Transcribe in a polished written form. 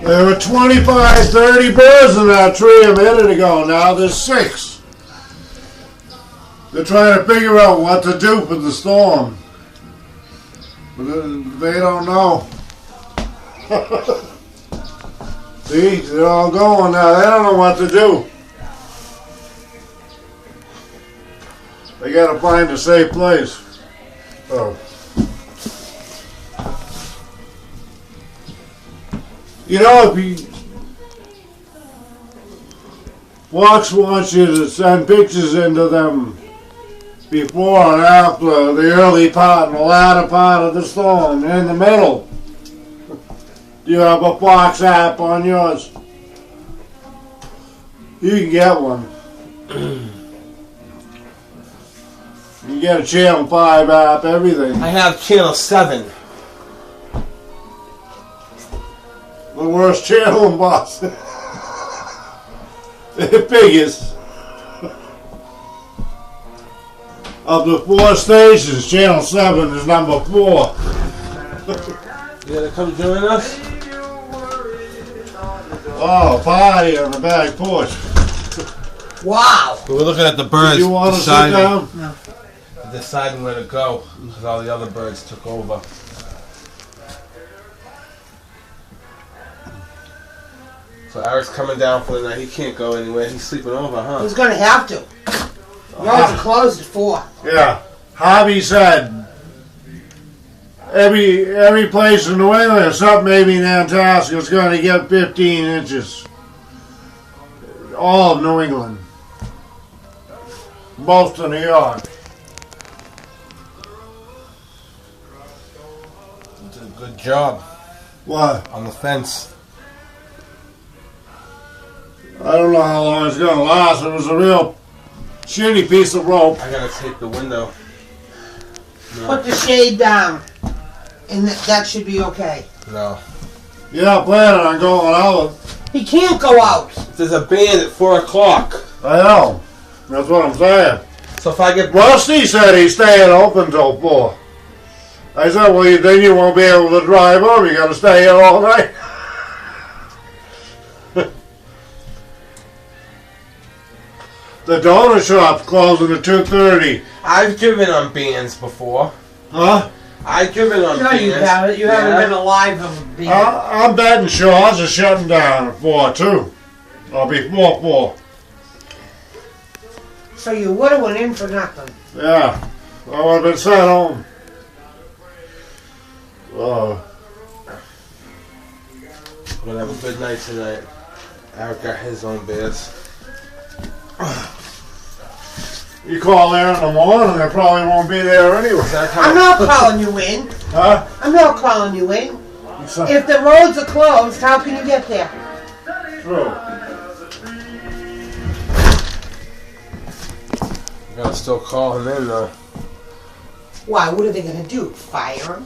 There were 25, 30 birds in that tree a minute ago. Now there's 6. They're trying to figure out what to do for the storm. But they don't know. See, they're all going now. They don't know what to do. They gotta find a safe place. Oh. You know, if you Fox wants you to send pictures into them before and after the early part and the latter part of the storm, in the middle. Do you have a Fox app on yours? You can get one. You get a Channel 5 app, everything. I have Channel 7. The worst channel in Boston. The biggest. Of the 4 stations, Channel 7 is number 4. You gonna come join us? Oh, party on the back porch. Wow. We're looking at the birds. Do you want to sit down? No. Deciding where to go because all the other birds took over. So Eric's coming down for the night. He can't go anywhere. He's sleeping over, huh? He's going to have to. Roads are closed at 4. Yeah. Hobby said every place in New England, except maybe Nantasket, is going to get 15 inches. All of New England. Most of New York. Did a good job. What? On the fence. I don't know how long it's going to last. It was a real shitty piece of rope. I gotta take the window. No. Put the shade down. And that should be okay. No. You're not planning on going out. He can't go out. There's a band at 4 o'clock. I know. That's what I'm saying. So if I get... Rusty said he's staying open till 4. I said, well, then you won't be able to drive home. You got to stay here all night. The donut shop's closing at 2:30. I've driven on bands before. Huh? I've driven on No, bands. you haven't. You haven't been alive of a being. I'm betting Shaw's are shutting down at 4 too. Or before 4. So you would have went in for nothing. Yeah. I would have been sent home. Oh. I'm gonna have a good night tonight. Eric got his own beers. You call there in the morning, they probably won't be there anyway. I'm not calling you in. Huh? I'm not calling you in. If the roads are closed, how can you get there? True. I gotta still call him in though. Why? What are they going to do? Fire him?